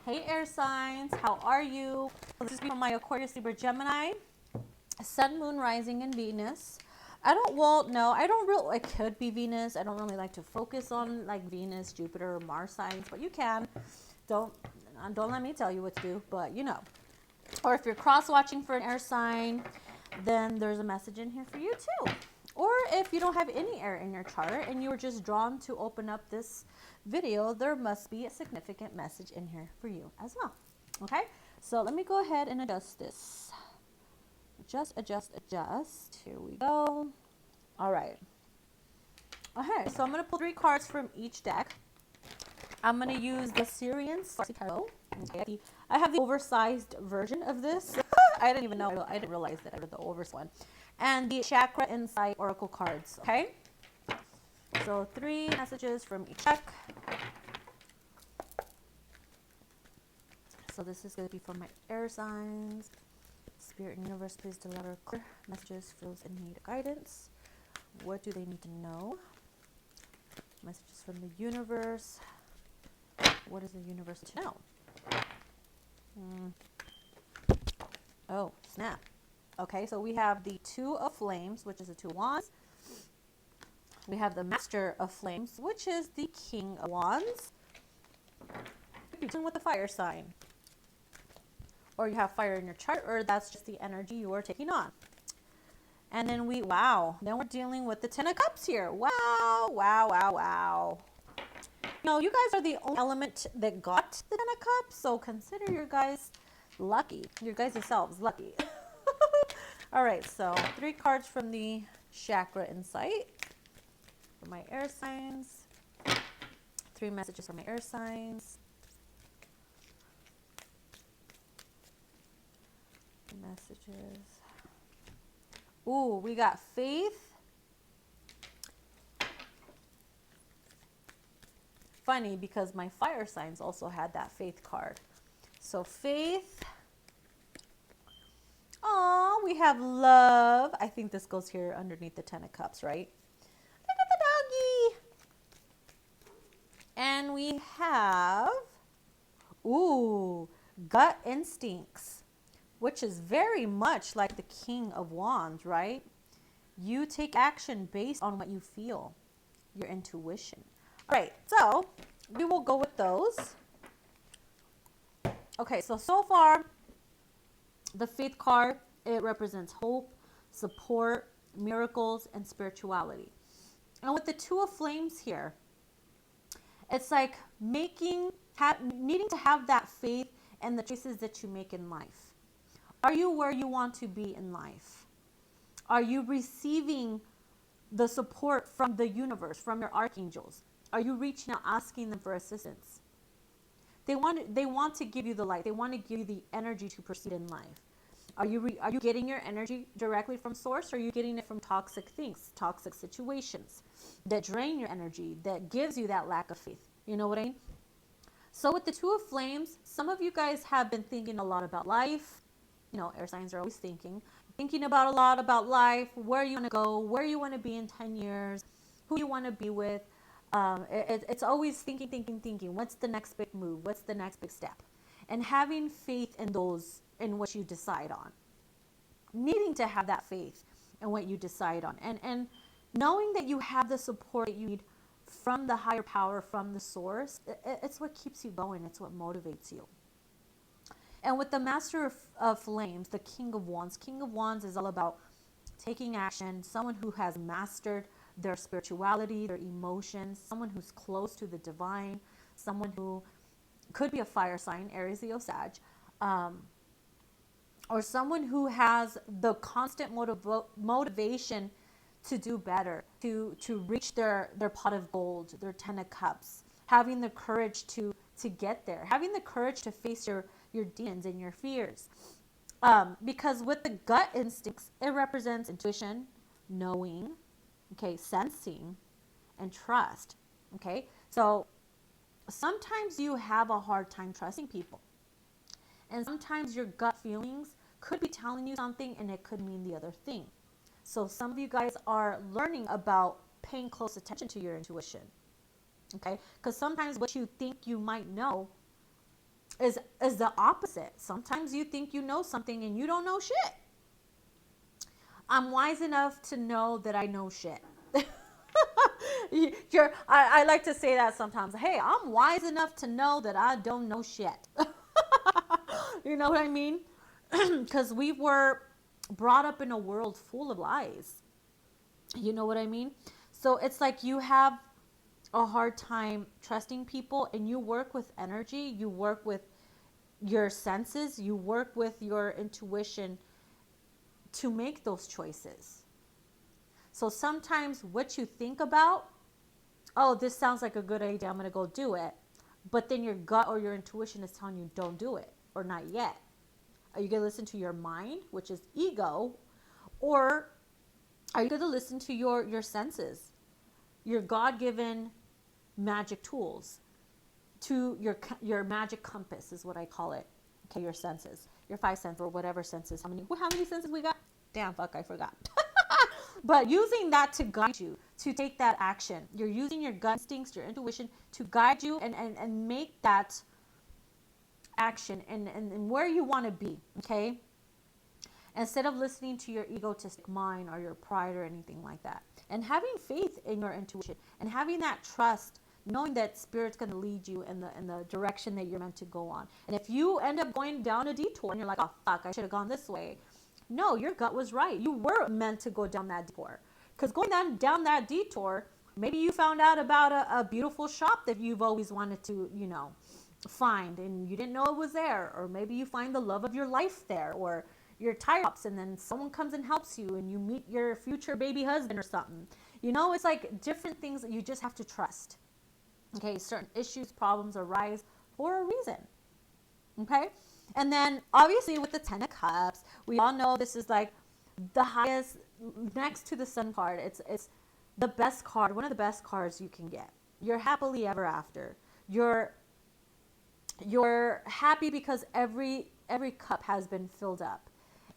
Hey air signs, how are you? This is from my Aquarius, Libra, Gemini, Sun, Moon, Rising, and Venus. I don't, well, no, I don't really, it could be Venus. I don't really like to focus on like Venus, Jupiter, or Mars signs, but you can. Don't, don't let me tell you what to do, but you know. Or if you're cross-watching for an air sign, then there's a message in here for you too. Or if you don't have any air in your chart and you were just drawn to open up this video, there must be a significant message in here for you as well. Okay, so let me go ahead and adjust this. Adjust, adjust, adjust. Here we go. All right. Okay, so I'm going to pull 3 cards from each deck. I'm going to use the Syrian Tarot. Okay, I have the oversized version of this. I didn't even know. I didn't realize that I read the oversized one. And the Chakra Insight Oracle cards. Okay, so 3 messages from each deck. So this is going to be for my air signs. Spirit and universe, please deliver clear messages for those in need of guidance. What do they need to know? Messages from the universe. What is the universe to know? Oh, snap. Okay, so we have the 2 of Flames, which is the 2 of Wands. We have the Master of Flames, which is the King of Wands. You're dealing with the fire sign. Or you have fire in your chart, or that's just the energy you are taking on. And then then we're dealing with the 10 of Cups here. Wow, wow, wow, wow. No, you guys are the only element that got the 10 of Cups, so consider your guys lucky. Your guys yourselves lucky. All right, so 3 cards from the Chakra Insight for my air signs. 3 messages for my air signs. Messages. Ooh, we got faith. Funny because my fire signs also had that faith card. So faith. Oh, we have love. I think this goes here underneath the 10 of Cups, right? Look at the doggy. And we have, ooh, gut instincts, which is very much like the King of Wands, right? You take action based on what you feel, your intuition. All right, so we will go with those. Okay, so far, the faith card, it represents hope, support, miracles, and spirituality. And with the 2 of Flames here, it's like needing to have that faith in the choices that you make in life. Are you where you want to be in life? Are you receiving the support from the universe, from your archangels? Are you reaching out, asking them for assistance? They want to give you the light. They want to give you the energy to proceed in life. Are you getting your energy directly from source, or are you getting it from toxic things, toxic situations that drain your energy, that gives you that lack of faith? You know what I mean? So with the 2 of Flames, some of you guys have been thinking a lot about life. You know, air signs are always thinking about a lot about life, where you want to go, where you want to be in 10 years, who you want to be with. It's always thinking. What's the next big move? What's the next big step? And having faith in what you decide on. Needing to have that faith in what you decide on. And knowing that you have the support that you need from the higher power, from the source, it's what keeps you going. It's what motivates you. And with the Master of Flames, the King of Wands is all about taking action, someone who has mastered their spirituality, their emotions, someone who's close to the divine, someone who could be a fire sign, Aries, Leo, Sag, or someone who has the constant motivation to do better, to reach their pot of gold, their 10 of Cups, having the courage to get there, having the courage to face your demons and your fears. Because with the gut instincts, it represents intuition, knowing, okay, sensing, and trust. Okay, so sometimes you have a hard time trusting people, and sometimes your gut feelings could be telling you something and it could mean the other thing. So some of you guys are learning about paying close attention to your intuition. Okay, because sometimes what you think you might know is the opposite. Sometimes you think you know something and you don't know shit. I'm wise enough to know that I know shit. I like to say that sometimes. Hey, I'm wise enough to know that I don't know shit. You know what I mean? Because we were brought up in a world full of lies. You know what I mean? So it's like you have a hard time trusting people, and you work with energy, you work with your senses, you work with your intuition to make those choices. So sometimes what you think about, oh, this sounds like a good idea, I'm going to go do it. But then your gut or your intuition is telling you don't do it, or not yet. Are you going to listen to your mind, which is ego, or are you going to listen to your senses, your God-given magic tools, to your magic compass is what I call it. Okay, your senses, your five senses, or whatever senses. How many senses we got? Damn, fuck, I forgot. But using that to guide you to take that action. You're using your gut instincts, your intuition to guide you and make that action and where you want to be, okay? Instead of listening to your egotistic mind or your pride or anything like that. And having faith in your intuition and having that trust, knowing that Spirit's going to lead you in the direction that you're meant to go on. And if you end up going down a detour and you're like, oh, fuck, I should have gone this way. No, your gut was right. You were meant to go down that detour. Because going down that detour, maybe you found out about a beautiful shop that you've always wanted to, find, and you didn't know it was there. Or maybe you find the love of your life there, or your tire pops and then someone comes and helps you and you meet your future baby husband or something. It's like different things that you just have to trust. Okay, certain issues, problems arise for a reason. Okay? And then obviously with the Ten of Cups, we all know this is like the highest, next to the Sun card. It's the best card, one of the best cards you can get. You're happily ever after. You're happy because every cup has been filled up.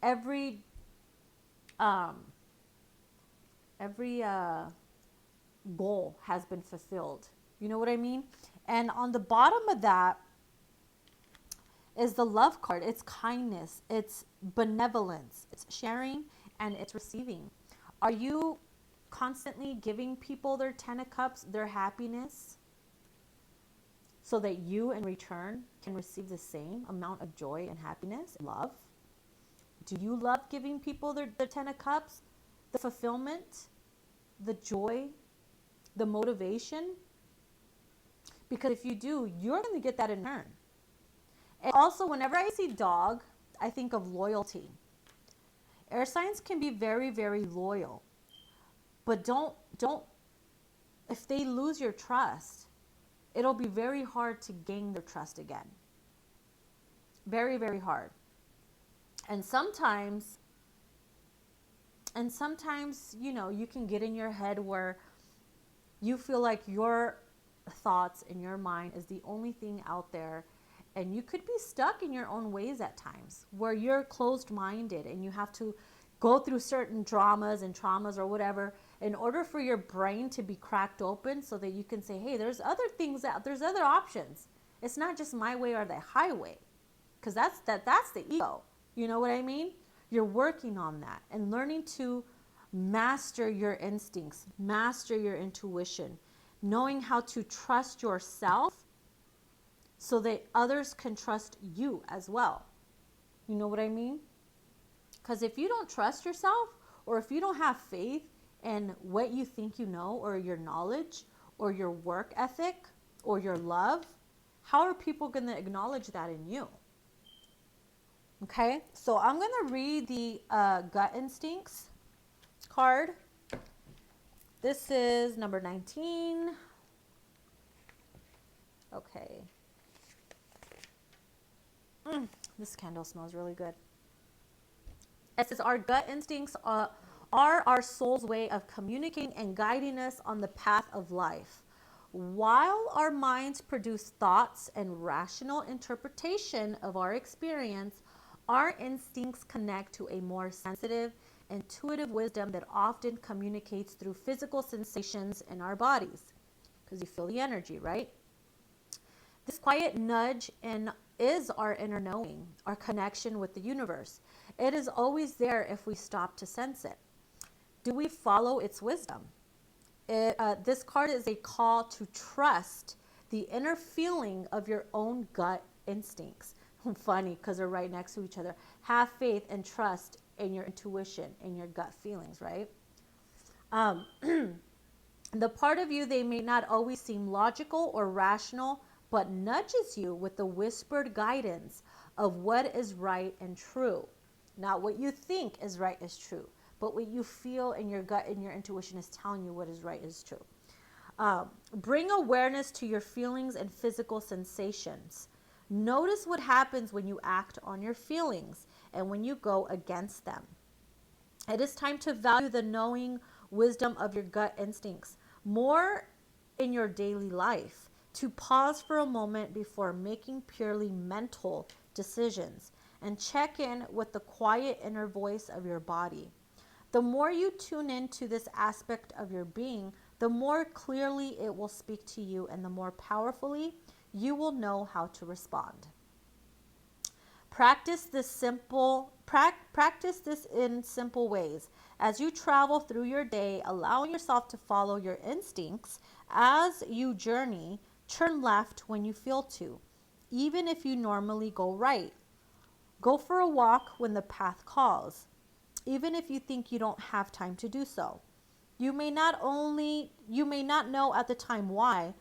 Every goal has been fulfilled. You know what I mean? And on the bottom of that is the Love card. It's kindness, it's benevolence, it's sharing, and it's receiving. Are you constantly giving people their Ten of Cups, their happiness, so that you in return can receive the same amount of joy and happiness and love? Do you love giving people their Ten of Cups, the fulfillment, the joy, the motivation? Because if you do, you're going to get that in return. And also, whenever I see dog, I think of loyalty. Air signs can be very, very loyal. But don't, if they lose your trust, it'll be very hard to gain their trust again. Very, very hard. And sometimes, you can get in your head where you feel like your thoughts in your mind is the only thing out there. And you could be stuck in your own ways at times where you're closed-minded and you have to go through certain dramas and traumas or whatever in order for your brain to be cracked open so that you can say, hey, there's other things there's other options. It's not just my way or the highway. Because that's the ego. You know what I mean? You're working on that and learning to master your instincts, master your intuition, knowing how to trust yourself so that others can trust you as well. You know what I mean? Because if you don't trust yourself, or if you don't have faith in what you think you know, or your knowledge, or your work ethic, or your love, how are people going to acknowledge that in you? Okay, so I'm going to read the gut instincts card. This is number 19. Okay. This candle smells really good. It says our gut instincts are our soul's way of communicating and guiding us on the path of life. While our minds produce thoughts and rational interpretation of our experience, our instincts connect to a more sensitive, intuitive wisdom that often communicates through physical sensations in our bodies. Because you feel the energy, right? This this quiet nudge is our inner knowing, our connection with the universe. It is always there if we stop to sense it. Do we follow its wisdom? This card is a call to trust the inner feeling of your own gut instincts. Funny because they're right next to each other. Have faith and trust in your intuition, in your gut feelings, right? The part of you, they may not always seem logical or rational, but nudges you with the whispered guidance of what is right and true. Not what you think is right is true, but what you feel in your gut and your intuition is telling you what is right is true. Bring awareness to your feelings and physical sensations. Notice what happens when you act on your feelings and when you go against them. It is time to value the knowing wisdom of your gut instincts more in your daily life, to pause for a moment before making purely mental decisions and check in with the quiet inner voice of your body. The more you tune into this aspect of your being, the more clearly it will speak to you and the more powerfully you will know how to respond. Practice this in simple ways. As you travel through your day, allowing yourself to follow your instincts as you journey, turn left when you feel to, even if you normally go right. Go for a walk when the path calls, even if you think you don't have time to do so. You may not know at the time why,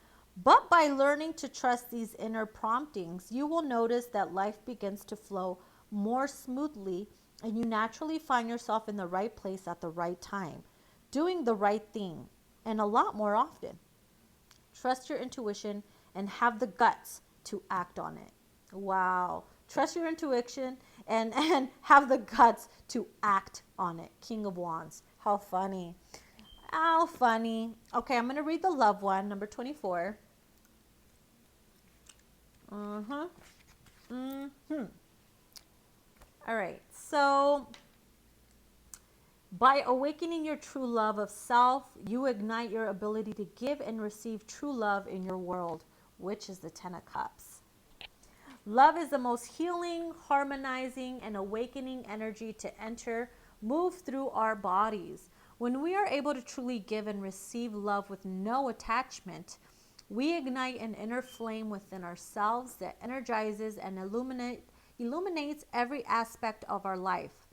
but by learning to trust these inner promptings, you will notice that life begins to flow more smoothly and you naturally find yourself in the right place at the right time, doing the right thing, and a lot more often. Trust your intuition and have the guts to act on it. Wow. Trust your intuition and have the guts to act on it. King of Wands. How funny. How funny. Okay, I'm going to read the love one, number 24. All right. So, by awakening your true love of self, you ignite your ability to give and receive true love in your world, which is the Ten of Cups. Love is the most healing, harmonizing, and awakening energy to move through our bodies. When we are able to truly give and receive love with no attachment, we ignite an inner flame within ourselves that energizes and illuminates every aspect of our life.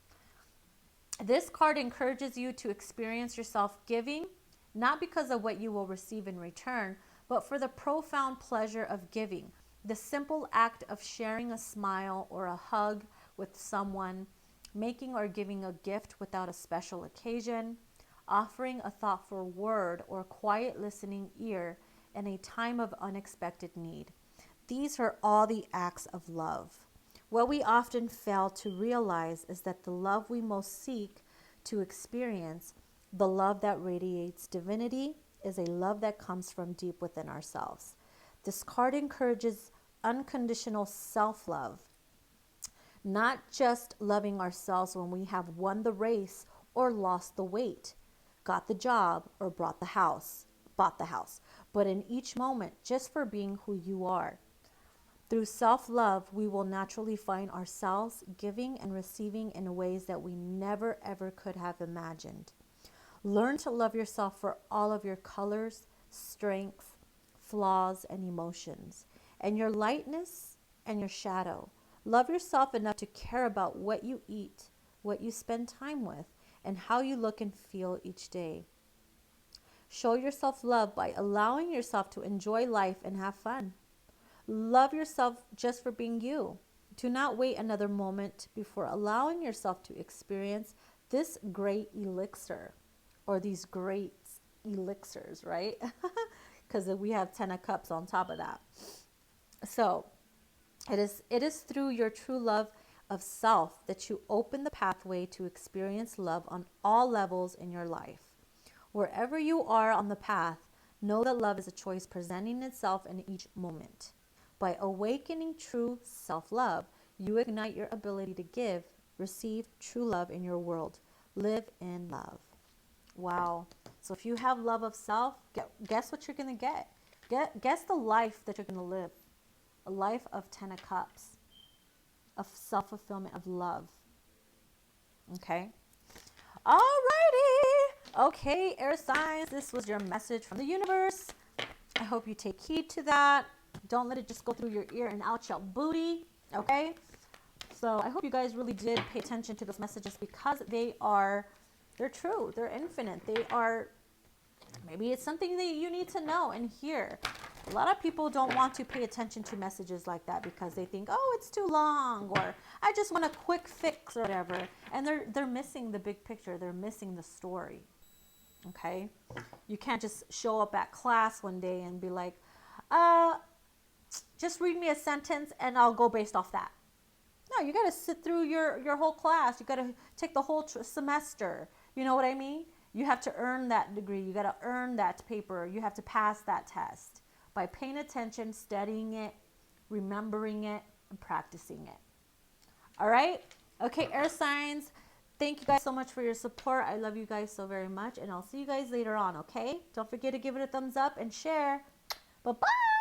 This card encourages you to experience yourself giving, not because of what you will receive in return, but for the profound pleasure of giving. The simple act of sharing a smile or a hug with someone, making or giving a gift without a special occasion, offering a thoughtful word or quiet listening ear in a time of unexpected need. These are all the acts of love. What we often fail to realize is that the love we most seek to experience, the love that radiates divinity, is a love that comes from deep within ourselves. This card encourages unconditional self-love, not just loving ourselves when we have won the race or lost the weight, got the job or bought the house, but in each moment, just for being who you are. Through self-love, we will naturally find ourselves giving and receiving in ways that we never ever could have imagined. Learn to love yourself for all of your colors, strengths, flaws, and emotions, and your lightness and your shadow. Love yourself enough to care about what you eat, what you spend time with, and how you look and feel each day. Show yourself love by allowing yourself to enjoy life and have fun. Love yourself just for being you. Do not wait another moment before allowing yourself to experience this great elixir, or these great elixirs, right? Because we have 10 of cups on top of that. So it is through your true love of self that you open the pathway to experience love on all levels in your life. Wherever you are on the path, know that love is a choice presenting itself in each moment. By awakening true self-love, you ignite your ability to give, receive true love in your world. Live in love. Wow. So if you have love of self, guess what you're going to get? Guess the life that you're going to live. A life of 10 of Cups, of self-fulfillment, of love. Okay. Alrighty. Okay, air signs, this was your message from the universe. I hope you take heed to that. Don't let it just go through your ear and out your booty. Okay. So I hope you guys really did pay attention to those messages, because they're true. They're infinite. They are, maybe it's something that you need to know and hear. A lot of people don't want to pay attention to messages like that because they think, oh, it's too long, or I just want a quick fix or whatever. And they're missing the big picture. They're missing the story. Okay. You can't just show up at class one day and be like, just read me a sentence and I'll go based off that. No, you got to sit through your whole class. You got to take the whole semester. You know what I mean? You have to earn that degree. You got to earn that paper. You have to pass that test by paying attention, studying it, remembering it, and practicing it. All right? Okay, air signs. Thank you guys so much for your support. I love you guys so very much, and I'll see you guys later on, okay? Don't forget to give it a thumbs up and share. Bye-bye.